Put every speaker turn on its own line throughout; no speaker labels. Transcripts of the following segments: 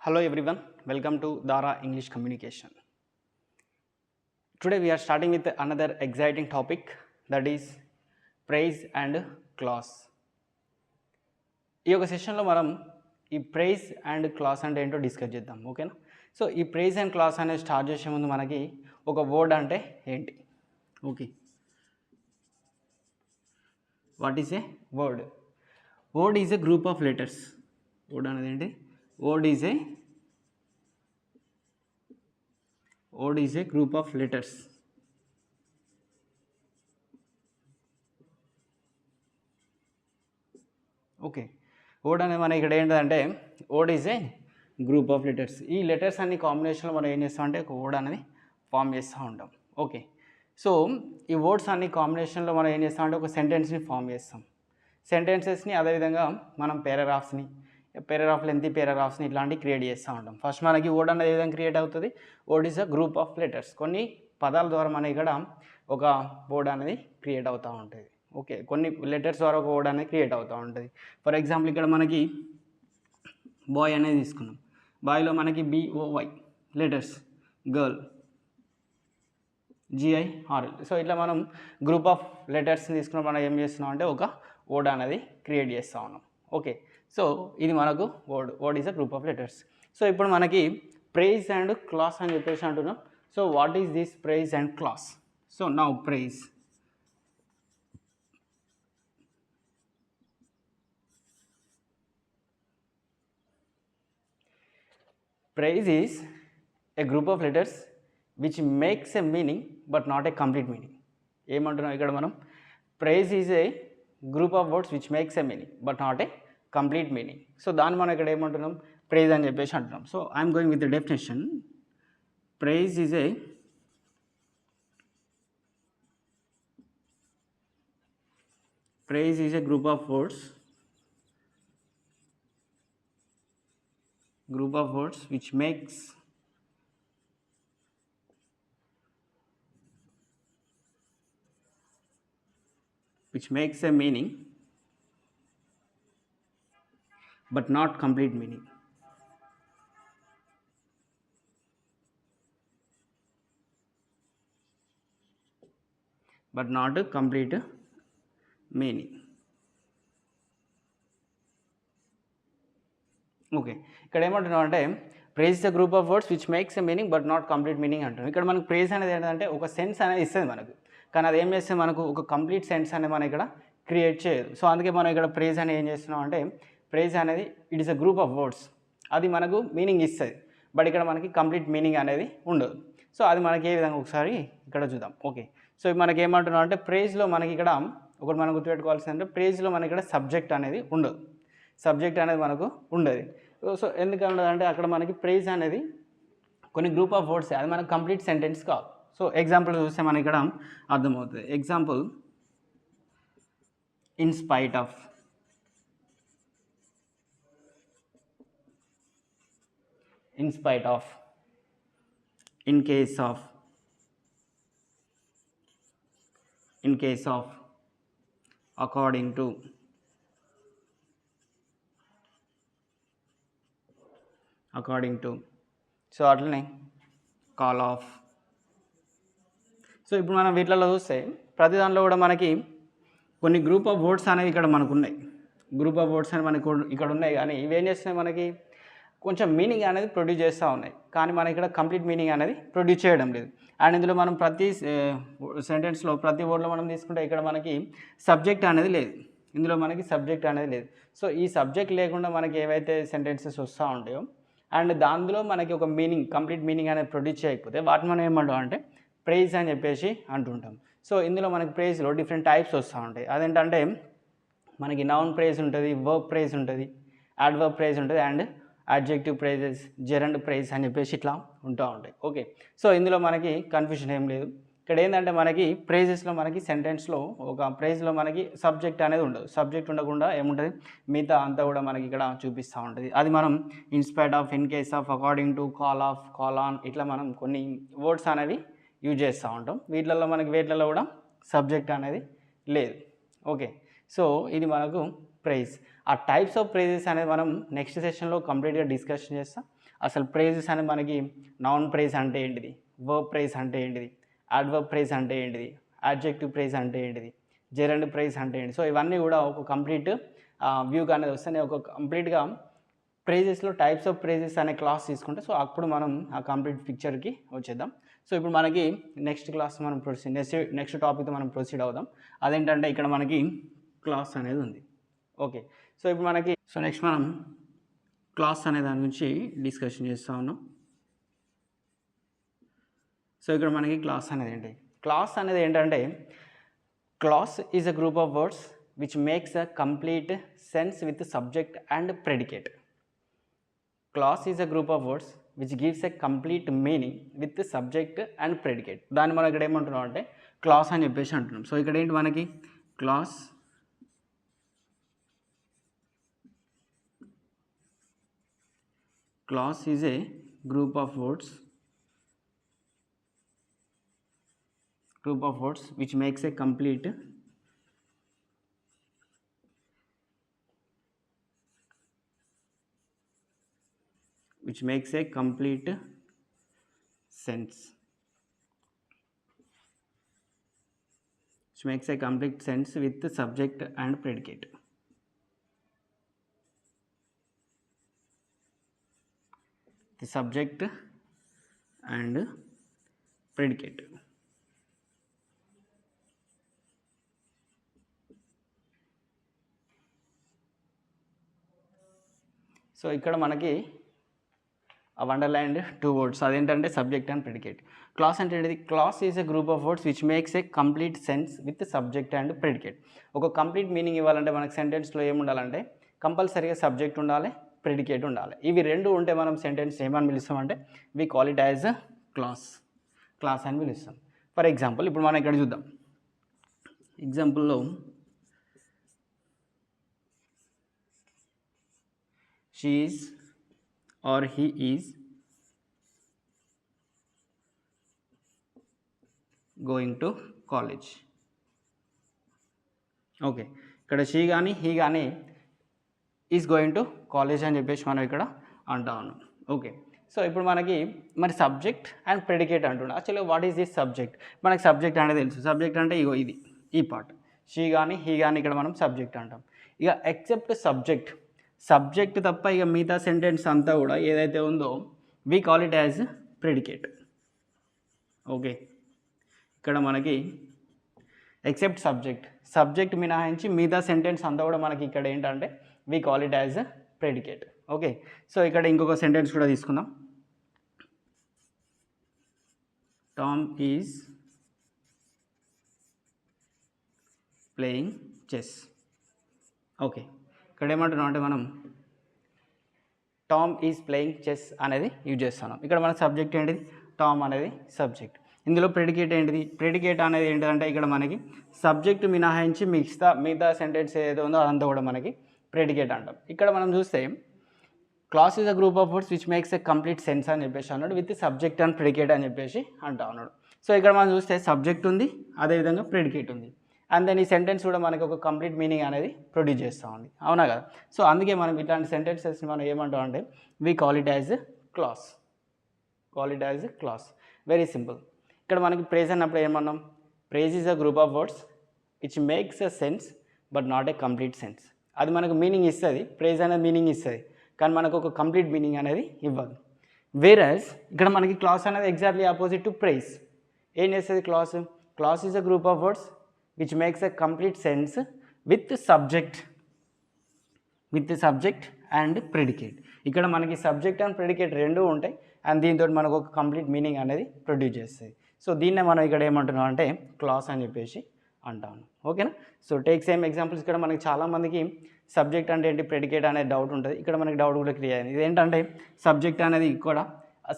Hello everyone, welcome to Dara English Communication. Today we are starting with another exciting topic, that is praise and clause. ఈ యొక్క సెషన్లో మనం ఈ praise and class అంటే ఏంటో discuss చేద్దాం, ఓకేనా. సో ఈ ప్రైజ్ అండ్ క్లాస్ అనేది స్టార్ట్ చేసే ముందు మనకి ఒక వర్డ్ అంటే ఏంటి, okay. What is a word? Word is a group of letters. Word అనేది ఏంటి? Word is a group of letters. Okay, word అనేది మన ఇక్కడ ఏంటంటే word is a group of letters. ఈ లెటర్స్ అన్ని కాంబినేషన్లో మనం ఏం చేస్తామంటే ఒక వర్డ్ అనేది ఫామ్ చేస్తూ ఉంటాం, ఓకే. సో ఈ వర్డ్స్ అన్ని కాంబినేషన్లో మనం ఏం చేస్తామంటే ఒక సెంటెన్స్ని ఫామ్ చేస్తాం. సెంటెన్సెస్ని అదేవిధంగా మనం పారాగ్రాఫ్స్ని, లెంతీ పారాగ్రాఫ్స్ని ఇట్లాంటివి క్రియేట్ చేస్తూ ఉంటాం. ఫస్ట్ మనకి వర్డ్ అనేది ఏ విధంగా క్రియేట్ అవుతుంది? Word is a group of letters. కొన్ని పదాల ద్వారా మన ఇక్కడ ఒక వర్డ్ అనేది క్రియేట్ అవుతూ ఉంటుంది, ఓకే. కొన్ని లెటర్స్ ద్వారా ఒక వర్డ్ అనేది క్రియేట్ అవుతూ ఉంటుంది. ఫర్ ఎగ్జాంపుల్ ఇక్కడ మనకి బాయ్ అనేది తీసుకున్నాం. బాయ్లో మనకి BOY letters, girl GIRL. So ఇట్లా మనం గ్రూప్ ఆఫ్ లెటర్స్ని తీసుకున్న మనం ఏం చేస్తున్నాం అంటే ఒక వర్డ్ అనేది క్రియేట్ చేస్తూ ఉన్నాం, ఓకే. సో ఇది మనకు word is a group of letters. So ఇప్పుడు మనకి ప్రైజ్ అండ్ క్లాస్ అని చెప్పేసి అంటున్నాం. So what is this phrase and clause? So now phrase is a group of letters which makes a meaning but not a complete meaning. ఏమంటున్నాం ఇక్కడ మనం? Phrase is a group of words which makes a meaning but not a complete meaning. So దాన్ని మనం ఇక్కడ ఏమంటున్నాం? Phrase అని చెప్పేసి అంటున్నాం. So I'm going with the definition. Phrase is a group of words which makes a meaning but not complete meaning. Okay, ఇక్కడ ఏమంటున్నాం అంటే phrase the group of words which makes a meaning but not complete meaning అంటున్నాం. ఇక్కడ మనకు praise అనేది ఏంటంటే ఒక sense అనేది ఇస్తుంది మనకు, కానీ అది ఏం చేస్తే మనకు ఒక కంప్లీట్ సెన్స్ అనేది మనం ఇక్కడ క్రియేట్ చేయదు. సో అందుకే మనం ఇక్కడ ప్రైజ్ అనేది ఏం చేస్తున్నాం అంటే ప్రైజ్ అనేది it is a group of words. అది మనకు మీనింగ్ ఇస్తుంది, బట్ ఇక్కడ మనకి కంప్లీట్ మీనింగ్ అనేది ఉండదు. సో అది మనకి ఏ విధంగా ఒకసారి ఇక్కడ చూద్దాం, ఓకే. సో మనకి ఏమంటున్నాం అంటే ప్రైజ్లో మనకి ఇక్కడ ఒకటి మనం గుర్తుపెట్టుకోవాల్సింది అంటే ప్రైజ్లో మనకి ఇక్కడ సబ్జెక్ట్ అనేది ఉండదు. సబ్జెక్ట్ అనేది మనకు ఉండదు. సో ఎందుకంటే అంటే అక్కడ మనకి ప్రైజ్ అనేది కొన్ని గ్రూప్ ఆఫ్ వర్డ్స్, అది మనకు కంప్లీట్ సెంటెన్స్ కాదు. సో ఎగ్జాంపుల్ చూస్తే మనకి ఇక్కడ అర్థమవుతుంది. Example, in spite of, in case of, according to, so అట్లనే కాల్ ఆఫ్. సో ఇప్పుడు మనం వీటిలలో చూస్తే ప్రతి దాంట్లో కూడా మనకి కొన్ని గ్రూప్ ఆఫ్ వర్డ్స్ అనేవి ఇక్కడ మనకు ఉన్నాయి. గ్రూప్ ఆఫ్ వర్డ్స్ అనేవి మనకు ఇక్కడ ఉన్నాయి, కానీ ఇవేం చేస్తున్నాయి మనకి కొంచెం మీనింగ్ అనేది ప్రొడ్యూస్ చేస్తూ ఉన్నాయి, కానీ మనకి ఇక్కడ కంప్లీట్ మీనింగ్ అనేది ప్రొడ్యూస్ చేయడం లేదు. అండ్ ఇందులో మనం ప్రతి సెంటెన్స్లో ప్రతి వర్డ్లో మనం తీసుకుంటే ఇక్కడ మనకి సబ్జెక్ట్ అనేది లేదు. ఇందులో మనకి సబ్జెక్ట్ అనేది లేదు. సో ఈ సబ్జెక్ట్ లేకుండా మనకి ఏవైతే సెంటెన్సెస్ వస్తూ ఉంటాయో అండ్ దానిలో మనకి ఒక మీనింగ్, కంప్లీట్ మీనింగ్ అనేది ప్రొడ్యూస్ చేయకపోతే వాటిని మనం ఏమంటాం అంటే ప్రైజ్ అని చెప్పేసి అంటుంటాం. సో ఇందులో మనకి ప్రైజ్లో డిఫరెంట్ టైప్స్ వస్తూ ఉంటాయి. అదేంటంటే మనకి నౌన్ ప్రైజ్ ఉంటుంది, వర్బ్ ప్రైజ్ ఉంటుంది, యాడ్వర్బ్ ప్రైజ్ ఉంటుంది, and adjective phrases, gerund phrase అని చెప్పేసి ఇట్లా ఉంటూ ఉంటాయి, ఓకే. సో ఇందులో మనకి కన్ఫ్యూజన్ ఏం లేదు. ఇక్కడ ఏంటంటే మనకి ప్రైజెస్లో మనకి సెంటెన్స్లో ఒక ప్రైజ్లో మనకి సబ్జెక్ట్ అనేది ఉండదు. సబ్జెక్ట్ ఉండకుండా ఏముంటుంది, మిగతా అంతా కూడా మనకి ఇక్కడ చూపిస్తూ ఉంటుంది. అది మనం in spite of, in case of, according to, call of, call on, ఇట్లా మనం కొన్ని వర్డ్స్ అనేవి యూజ్ చేస్తూ ఉంటాం. వీటిలలో మనకి వేటిలలో కూడా సబ్జెక్ట్ అనేది లేదు, ఓకే. సో ఇది మనకు ప్రైజ్. ఆ టైప్స్ ఆఫ్ ప్రైజెస్ అనేది మనం నెక్స్ట్ సెషన్లో కంప్లీట్గా డిస్కషన్ చేస్తాం. అసలు ప్రైజెస్ అనేది మనకి నౌన్ ప్రైజ్ అంటే ఏంటిది, వర్బ్ ప్రైజ్ అంటే ఏంటిది, అడ్వర్బ్ ప్రైజ్ అంటే ఏంటిది, అడ్జెక్టివ్ ప్రైజ్ అంటే ఏంటిది, జెరండ్ ప్రైజ్ అంటే ఏంటి. సో ఇవన్నీ కూడా ఒక కంప్లీట్ వ్యూగా అనేది వస్తే నేను ఒక కంప్లీట్గా ప్రైజెస్లో టైప్స్ ఆఫ్ ప్రైజెస్ అనే క్లాస్ తీసుకుంటే సో అప్పుడు మనం ఆ కంప్లీట్ పిక్చర్కి వచ్చేద్దాం. సో ఇప్పుడు మనకి నెక్స్ట్ క్లాస్ మనం నెక్స్ట్ టాపిక్తో మనం ప్రొసీడ్ అవుదాం. అదేంటంటే ఇక్కడ మనకి క్లాస్ అనేది ఉంది. ఓకే, సో ఇప్పుడు మనకి నెక్స్ట్ మనం క్లాస్ అనే దాని గురించి డిస్కషన్ చేస్తూ ఉన్నాం. సో ఇక్కడ మనకి క్లాస్ అనేది ఏంటి, క్లాస్ అనేది ఏంటంటే class is a group of words which makes a complete sense with subject and predicate. Class is a group of words which gives a complete meaning with subject and predicate. దాన్ని మనం ఇక్కడ ఏమంటున్నాం అంటే class అని చెప్పేసి అంటున్నాం. So ఇక్కడ ఏంటి మనకి class is a group of words which makes a complete sense with the subject and predicate. The subject and predicate. So ఇక్కడ మనకి అండర్లైన్డ్ 2 వర్డ్స్, అదేంటంటే సబ్జెక్ట్ అండ్ ప్రెడికేట్. క్లాస్ అంటే ఏంటిది, class is a group of words which makes a complete sense with subject and predicate. ఒక complete meaning ఇవ్వాలంటే మనకి సెంటెన్స్లో ఏముండాలంటే కంపల్సరీగా subject ఉండాలి, ప్రెడికేట్ ఉండాలి. ఇవి రెండు ఉంటే మనం సెంటెన్స్ ఏమని పిలుస్తామంటే we call it as clause అని పిలుస్తాం. ఫర్ ఎగ్జాంపుల్ ఇప్పుడు మనం ఇక్కడ చూద్దాం. ఎగ్జాంపుల్లో she is or he is going to college. Okay, ఇక్కడ షీ కానీ హీ కానీ ఈజ్ గోయింగ్ టు కాలేజ్ అని చెప్పేసి మనం ఇక్కడ అంటా ఉన్నాం. ఓకే, సో ఇప్పుడు మనకి మరి సబ్జెక్ట్ అండ్ ప్రెడికేట్ అంటున్నాం. యాక్చువల్గా వాట్ ఈజ్ దిస్ సబ్జెక్ట్, మనకి సబ్జెక్ట్ అనేది తెలుసు. సబ్జెక్ట్ అంటే ఇగో ఇది ఈ పార్ట్ షీ కానీ హీ కానీ ఇక్కడ మనం సబ్జెక్ట్ అంటాం. ఇక ఎక్సెప్ట్ సబ్జెక్ట్ తప్ప ఇక మిగతా సెంటెన్స్ అంతా కూడా ఏదైతే ఉందో we call it as predicate. Okay, ఇక్కడ మనకి ఎక్సెప్ట్ సబ్జెక్ట్ మినహాయించి మిగతా సెంటెన్స్ అంతా కూడా మనకి ఇక్కడ ఏంటంటే we call it as predicate. Okay, so ఇక్కడ ఇంకొక సెంటెన్స్ కూడా తీసుకుందాం. Tom is playing chess. Okay, ఇక్కడ ఏమంటున్నాం అంటే మనం టామ్ ఈజ్ ప్లేయింగ్ చెస్ అనేది యూజ్ చేస్తున్నాం. ఇక్కడ మన సబ్జెక్ట్ ఏంటిది, టామ్ అనేది సబ్జెక్ట్. ఇందులో ప్రెడికేట్ ఏంటిది, ప్రెడికేట్ అనేది ఏంటంటే ఇక్కడ మనకి సబ్జెక్ట్ మినహాయించి మిగతా సెంటెన్స్ ఏదైతే ఉందో అదంతా కూడా మనకి ప్రెడికేట్ అంటాం. ఇక్కడ మనం చూస్తే class is a group of words which makes a complete sense అని చెప్పేసి అన్నాడు విత్ సబ్జెక్ట్ అండ్ ప్రెడికేట్ అని చెప్పేసి అంటా ఉన్నాడు. సో ఇక్కడ మనం చూస్తే సబ్జెక్ట్ ఉంది, అదేవిధంగా ప్రెడికేట్ ఉంది. అండ్ దెన్ ఈ సెంటెన్స్ కూడా మనకి ఒక కంప్లీట్ మీనింగ్ అనేది ప్రొడ్యూస్ చేస్తూ ఉంది, అవునా కదా. సో అందుకే మనం ఇట్లాంటి సెంటెన్సెస్ని మనం ఏమంటాం అంటే we call it as clause. Very simple. ఇక్కడ మనకి ప్రైజ్ అన్నప్పుడు ఏమన్నాం, phrase is a group of words which makes a sense but not a complete sense. అది మనకు మీనింగ్ ఇస్తుంది, ప్రైజ్ అనేది మీనింగ్ ఇస్తుంది, కానీ మనకు ఒక కంప్లీట్ మీనింగ్ అనేది ఇవ్వదు. వేరస్ ఇక్కడ మనకి క్లాస్ అనేది ఎగ్జాక్ట్లీ ఆపోజిట్ టు ప్రైజ్. ఏం చేస్తుంది clause is a group of words which makes a complete sense with subject and predicate. ఇక్కడ మనకి సబ్జెక్ట్ అండ్ ప్రెడికేట్ రెండు ఉంటాయి అండ్ దీంతో మనకు ఒక కంప్లీట్ మీనింగ్ అనేది ప్రొడ్యూస్ చేస్తుంది. సో దీన్నే మనం ఇక్కడ ఏమంటున్నాం అంటే క్లాస్ అని చెప్పేసి అంటాను. ఓకేనా. So take same examples. ఇక్కడ మనకి చాలామందికి సబ్జెక్ట్ అంటే ఏంటి, ప్రెడికేట్ అనేది డౌట్ ఉంటుంది. ఇక్కడ మనకి డౌట్ కూడా క్లియర్ అయింది. ఇదేంటంటే సబ్జెక్ట్ అనేది కూడా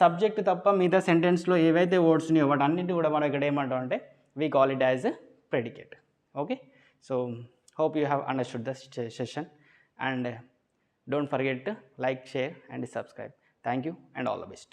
సబ్జెక్ట్ తప్ప మిగతా సెంటెన్స్లో ఏవైతే వర్డ్స్ ఉన్నాయో వాటి అన్నింటినీ కూడా మనం ఇక్కడ ఏమంటాం అంటే we call it as predicate. Okay, so hope you have understood this session and don't forget to like, share and subscribe. Thank you and all the best.